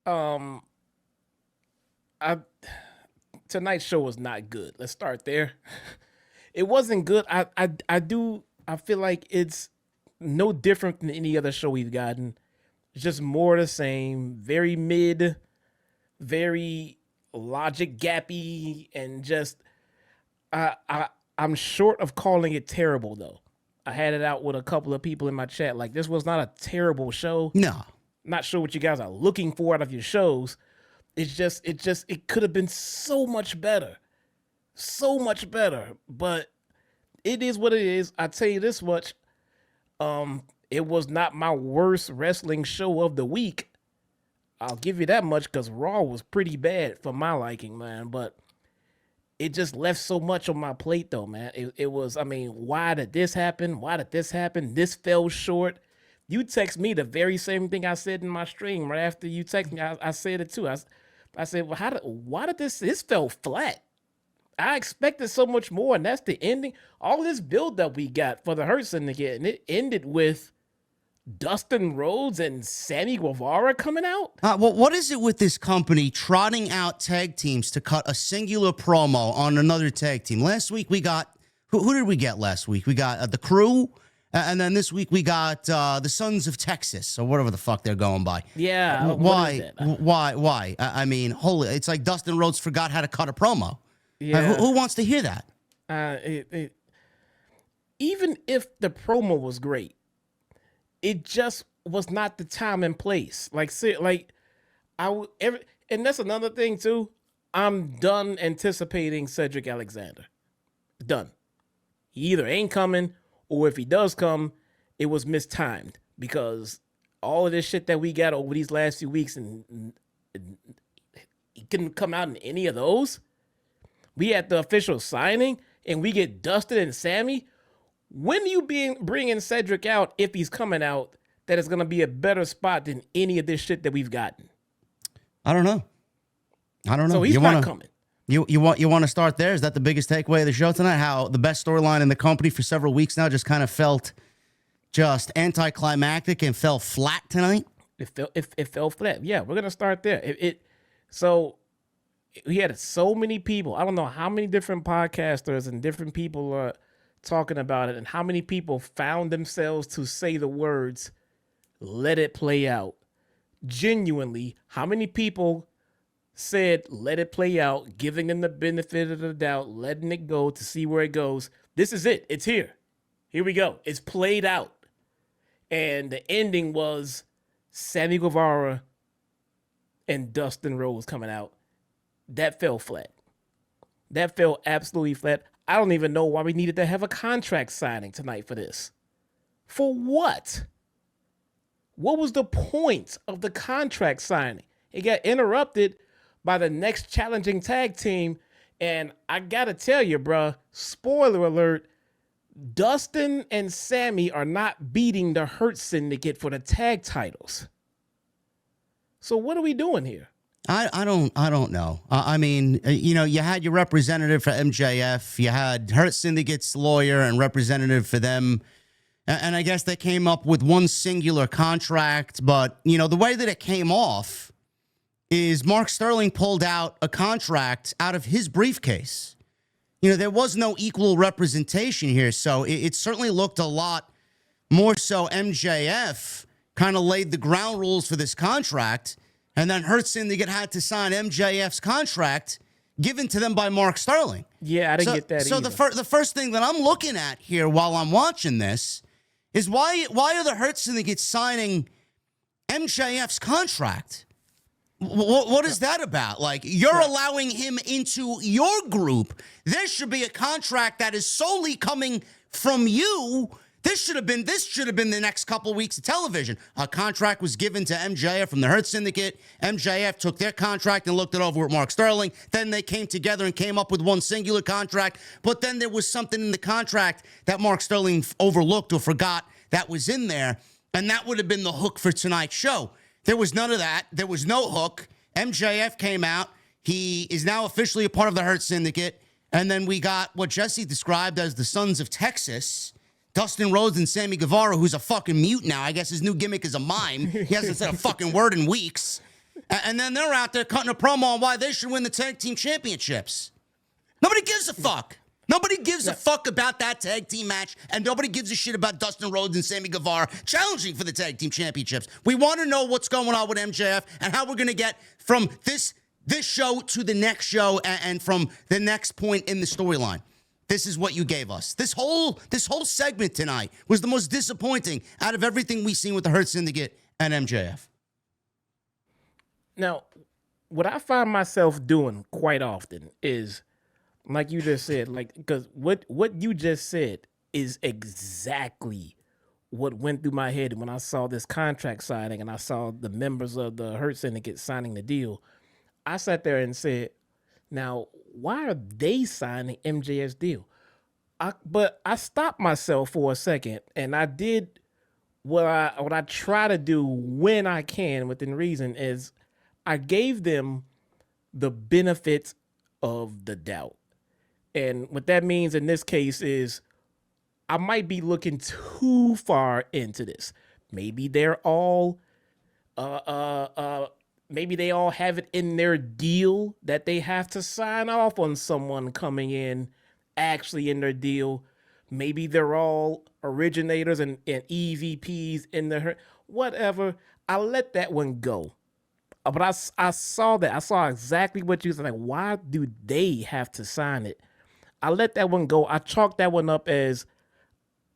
Um, I tonight's show was not good. Let's start there. It wasn't good. I feel like it's no different than any other show we've gotten. It's just more of the same. Very mid, very logic gappy, and just I'm short of calling it terrible though. I had it out with a couple of people in my chat. Like, this was not a terrible show. No. Not sure what you guys are looking for out of your shows. It could have been so much better. So much better. But it is what it is. I tell you this much. It was not my worst wrestling show of the week. I'll give you that much, because Raw was pretty bad for my liking, man. But it just left so much on my plate, though, man. It was, I mean, why did this happen? Why did this happen? This fell short. You text me the very same thing I said in my stream right after you text me. I said it too. I said, well, why did this fell flat? I expected so much more, and that's the ending. All this build-up we got for the Hurt Syndicate, and it ended with Dustin Rhodes and Sammy Guevara coming out? Well, what is it with this company trotting out tag teams to cut a singular promo on another tag team? Last week we got, who did we get last week? We got the Crew, and then this week we got the Sons of Texas, or whatever the fuck they're going by. Yeah. Why? I mean, holy, it's like Dustin Rhodes forgot how to cut a promo. Yeah. Who wants to hear that? Even if the promo was great, it just was not the time and place. And that's another thing too. I'm done anticipating Cedric Alexander. Done. He either ain't coming, or if he does come, it was mistimed, because all of this shit that we got over these last few weeks, and he couldn't come out in any of those. We had the official signing, and we get Dustin and Sammy. When are you bringing Cedric out, if he's coming out, that is going to be a better spot than any of this shit that we've gotten? I don't know. So he's not coming. You want to start there? Is that the biggest takeaway of the show tonight? How the best storyline in the company for several weeks now just kind of felt just anticlimactic and fell flat tonight? It fell flat. Yeah, we're going to start there. So we had so many people. I don't know how many different podcasters and different people are talking about it, and how many people found themselves to say the words, "Let it play out." Genuinely, how many people said, "Let it play out," giving them the benefit of the doubt, letting it go to see where it goes? This is it. It's here. Here we go. It's played out. And the ending was Sammy Guevara and Dustin Rhodes coming out. That fell flat. That fell absolutely flat. I don't even know why we needed to have a contract signing tonight for this. For what? What was the point of the contract signing? It got interrupted by the next challenging tag team. And I got to tell you, bruh, spoiler alert, Dustin and Sammy are not beating the Hurt Syndicate for the tag titles. So what are we doing here? I don't know. I mean, you had your representative for MJF. You had Hurt Syndicate's lawyer and representative for them. And I guess they came up with one singular contract. But, the way that it came off is Mark Sterling pulled out a contract out of his briefcase. There was no equal representation here. So it certainly looked a lot more so MJF kind of laid the ground rules for this contract. And then Hurt Syndicate had to sign MJF's contract given to them by Mark Sterling. Yeah, I didn't get that either. So the first thing that I'm looking at here while I'm watching this is why are the Hurt Syndicate signing MJF's contract? What is that about? Like, you're allowing him into your group. There should be a contract that is solely coming from you. This should have been the next couple of weeks of television. A contract was given to MJF from the Hurt Syndicate. MJF took their contract and looked it over with Mark Sterling. Then they came together and came up with one singular contract. But then there was something in the contract that Mark Sterling overlooked or forgot that was in there. And that would have been the hook for tonight's show. There was none of that. There was no hook. MJF came out. He is now officially a part of the Hurt Syndicate. And then we got what Jesse described as the Sons of Texas. Dustin Rhodes and Sammy Guevara, who's a fucking mute now. I guess his new gimmick is a mime. He hasn't said a fucking word in weeks. And then they're out there cutting a promo on why they should win the tag team championships. Nobody gives a fuck. Nobody gives a fuck about that tag team match, and nobody gives a shit about Dustin Rhodes and Sammy Guevara challenging for the tag team championships. We want to know what's going on with MJF and how we're going to get from this show to the next show and from the next point in the storyline. This is what you gave us. This whole segment tonight was the most disappointing out of everything we've seen with the Hurt Syndicate and MJF. Now, what I find myself doing quite often is, like you just said, like, because what you just said is exactly what went through my head when I saw this contract signing and I saw the members of the Hurt Syndicate signing the deal. I sat there and said, now, why are they signing MJF's deal? But I stopped myself for a second and I did what I try to do when I can within reason is I gave them the benefits of the doubt. And what that means in this case is I might be looking too far into this. Maybe they're all maybe they all have it in their deal that they have to sign off on someone coming in actually in their deal. Maybe they're all originators and EVPs in the whatever. I let that one go. But I saw that. I saw exactly what you said. Like, why do they have to sign it? I let that one go. I chalked that one up as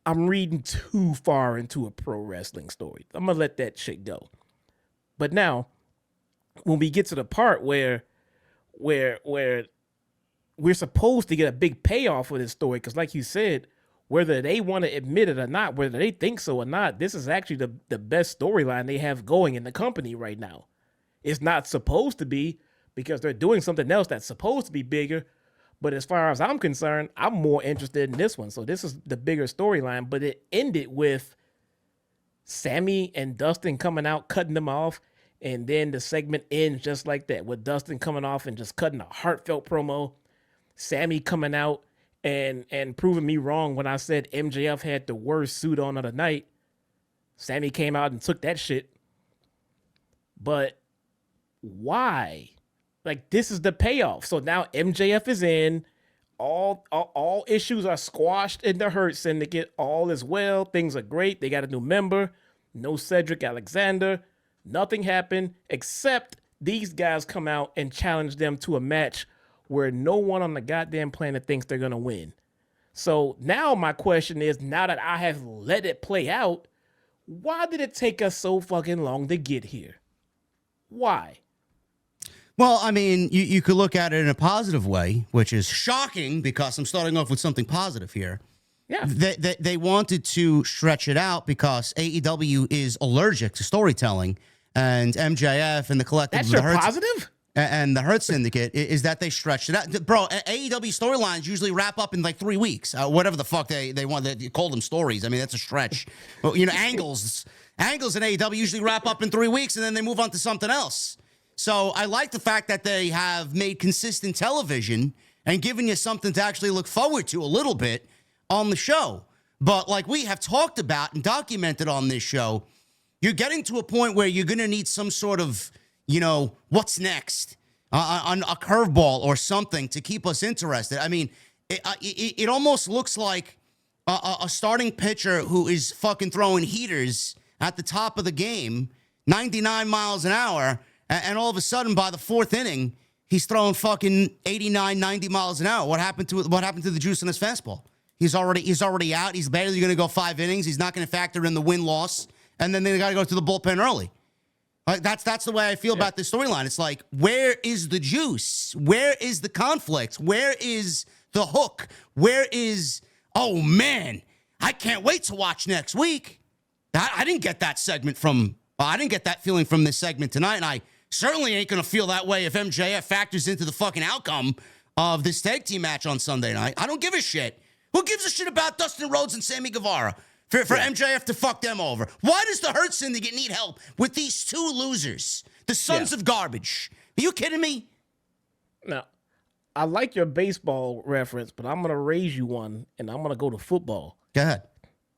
I'm reading too far into a pro wrestling story. I'm going to let that shit go. But now, when we get to the part where we're supposed to get a big payoff for this story, because like you said, whether they want to admit it or not, whether they think so or not, this is actually the best storyline they have going in the company right now. It's not supposed to be because they're doing something else that's supposed to be bigger. But as far as I'm concerned, I'm more interested in this one. So this is the bigger storyline. But it ended with Sammy and Dustin coming out, cutting them off. And then the segment ends just like that, with Dustin coming off and just cutting a heartfelt promo. Sammy coming out and proving me wrong when I said MJF had the worst suit on of the night. Sammy came out and took that shit. But why? Like, this is the payoff. So now MJF is in. All issues are squashed in the Hurt Syndicate. All is well. Things are great. They got a new member. No Cedric Alexander. Nothing happened except these guys come out and challenge them to a match where no one on the goddamn planet thinks they're going to win. So now my question is, now that I have let it play out, why did it take us so fucking long to get here? Why? Well, I mean, you could look at it in a positive way, which is shocking because I'm starting off with something positive here. Yeah. They wanted to stretch it out because AEW is allergic to storytelling, and MJF and the collective. That's your positive? And the Hurt Syndicate is that they stretched it out. Bro, AEW storylines usually wrap up in like 3 weeks. Whatever the fuck they want. They call them stories. I mean, that's a stretch. Well, you know, angles in AEW usually wrap up in 3 weeks, and then they move on to something else. So I like the fact that they have made consistent television and given you something to actually look forward to a little bit on the show. But like we have talked about and documented on this show, you're getting to a point where you're going to need some sort of, you know, what's next on a curveball or something to keep us interested. I mean, it almost looks like a starting pitcher who is fucking throwing heaters at the top of the game, 99 miles an hour, and all of a sudden by the fourth inning, he's throwing fucking 89, 90 miles an hour. What happened to the juice in his fastball? He's already out. He's barely going to go 5 innings. He's not going to factor in the win-loss. And then they got to go to the bullpen early. Like that's the way I feel about this storyline. It's like, where is the juice? Where is the conflict? Where is the hook? Where is, oh man, I can't wait to watch next week. I didn't get that I didn't get that feeling from this segment tonight. And I certainly ain't going to feel that way if MJF factors into the fucking outcome of this tag team match on Sunday night. I don't give a shit. Who gives a shit about Dustin Rhodes and Sammy Guevara? For MJF to fuck them over. Why does the Hurt Syndicate need help with these two losers? The sons of garbage. Are you kidding me? Now, I like your baseball reference, but I'm going to raise you one, and I'm going to go to football. Go ahead.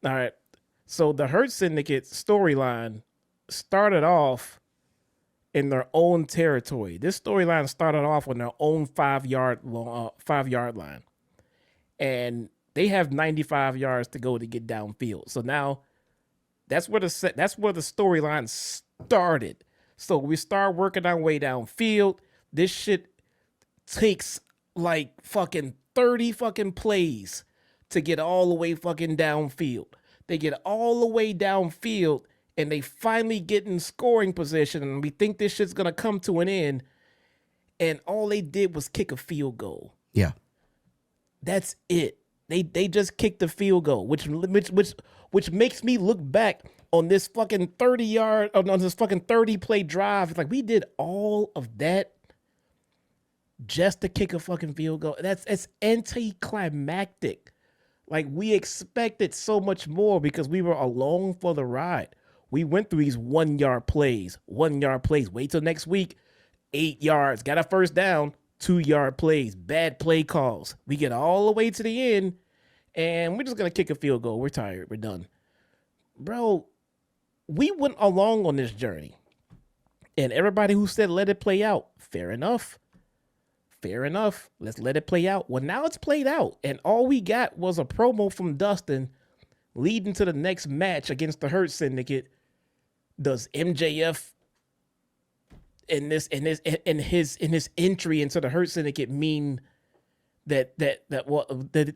All right. So the Hurt Syndicate storyline started off in their own territory. This storyline started off on their own 5-yard line, and they have 95 yards to go to get downfield. So now that's where the storyline started. So we start working our way downfield. This shit takes like fucking 30 fucking plays to get all the way fucking downfield. They get all the way downfield and they finally get in scoring position, and we think this shit's gonna come to an end. And all they did was kick a field goal. Yeah. That's it. They just kicked the field goal, which makes me look back on this fucking 30 play drive. It's like, we did all of that just to kick a fucking field goal. It's anticlimactic. Like, we expected so much more because we were along for the ride. We went through these 1-yard plays. Wait till next week. 8 yards. Got a first down. 2-yard plays. Bad play calls. We get all the way to the end, and we're just going to kick a field goal. We're tired. We're done. Bro, we went along on this journey. And everybody who said let it play out, fair enough. Let's let it play out. Well, now it's played out. And all we got was a promo from Dustin leading to the next match against the Hurt Syndicate. Does MJF in his entry into the Hurt Syndicate mean that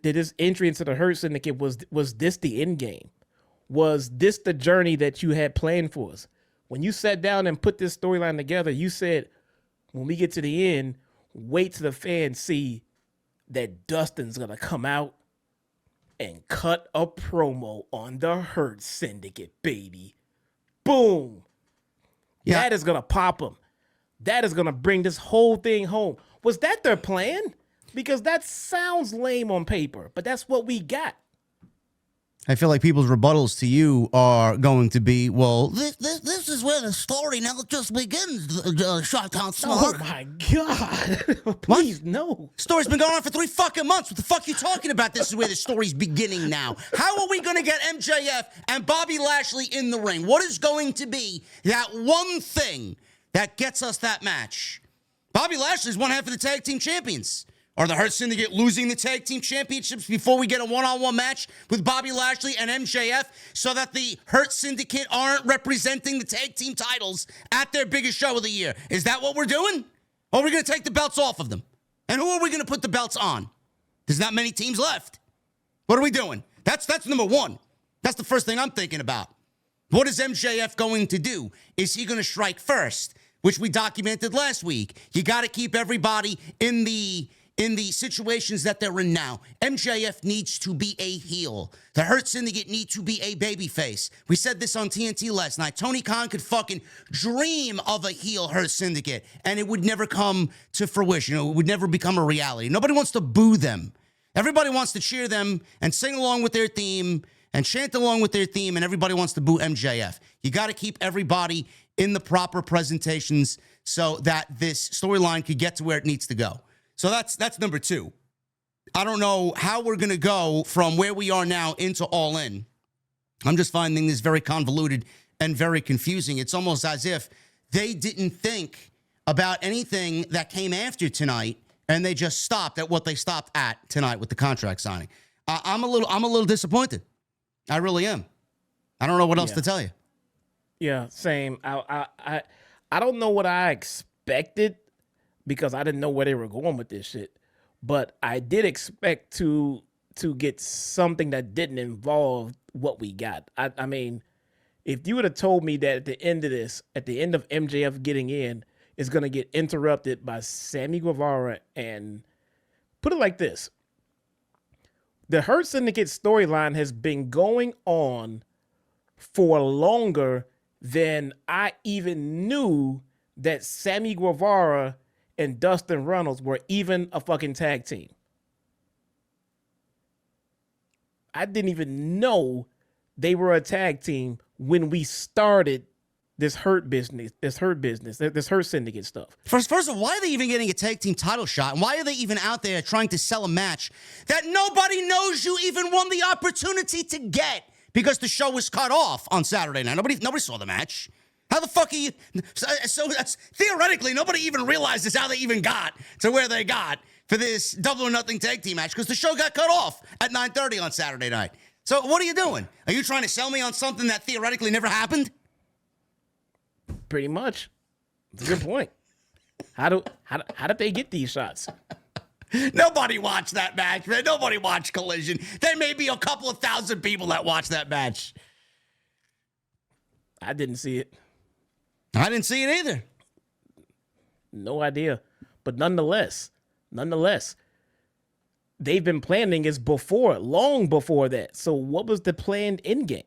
his entry into the Hurt Syndicate was this the end game? Was this the journey that you had planned for us? When you sat down and put this storyline together, you said, when we get to the end, wait till the fans see that Dustin's gonna come out and cut a promo on the Hurt Syndicate, baby. Boom. Yeah. That is gonna pop them. That is gonna bring this whole thing home. Was that their plan? Because that sounds lame on paper, but that's what we got. I feel like people's rebuttals to you are going to be, well, this is where the story now just begins, Shottown Smoke. Oh, my God. Please, no. Story's been going on for 3 fucking months. What the fuck are you talking about? This is where the story's beginning now. How are we going to get MJF and Bobby Lashley in the ring? What is going to be that one thing that gets us that match? Bobby Lashley's one half of the tag team champions. Are the Hurt Syndicate losing the tag team championships before we get a one-on-one match with Bobby Lashley and MJF so that the Hurt Syndicate aren't representing the tag team titles at their biggest show of the year? Is that what we're doing? Or are we going to take the belts off of them? And who are we going to put the belts on? There's not many teams left. What are we doing? That's number one. That's the first thing I'm thinking about. What is MJF going to do? Is he going to strike first, which we documented last week? You got to keep everybody in the situations that they're in now. MJF needs to be a heel. The Hurt Syndicate need to be a babyface. We said this on TNT last night. Tony Khan could fucking dream of a heel Hurt Syndicate, and it would never come to fruition. It would never become a reality. Nobody wants to boo them. Everybody wants to cheer them and sing along with their theme and chant along with their theme, and everybody wants to boo MJF. You got to keep everybody in the proper presentations so that this storyline could get to where it needs to go. So that's number two. I don't know how we're going to go from where we are now into All In. I'm just finding this very convoluted and very confusing. It's almost as if they didn't think about anything that came after tonight, and they just stopped at what they stopped at tonight with the contract signing. I'm a little disappointed. I really am. I don't know what else to tell you. Yeah, same. I don't know what I expected, because I didn't know where they were going with this shit. But I did expect to get something that didn't involve what we got. I mean, if you would have told me that at the end of MJF getting in, is going to get interrupted by Sammy Guevara, and put it like this. The Hurt Syndicate storyline has been going on for longer than I even knew that Sammy Guevara and Dustin Rhodes were even a fucking tag team. I didn't even know they were a tag team when we started this Hurt Syndicate stuff. First of all, why are they even getting a tag team title shot? And why are they even out there trying to sell a match that nobody knows you even won the opportunity to get because the show was cut off on Saturday night? Nobody saw the match. How the fuck are you? So that's theoretically nobody even realizes how they even got to where they got for this Double or Nothing tag team match because the show got cut off at 9:30 on Saturday night. So what are you doing? Are you trying to sell me on something that theoretically never happened? Pretty much. That's a good point. How did they get these shots? Nobody watched that match, man. Nobody watched Collision. There may be a couple of thousand people that watched that match. I didn't see it. I didn't see it either. No idea. But nonetheless, they've been planning this before, long before that. So what was the planned end game?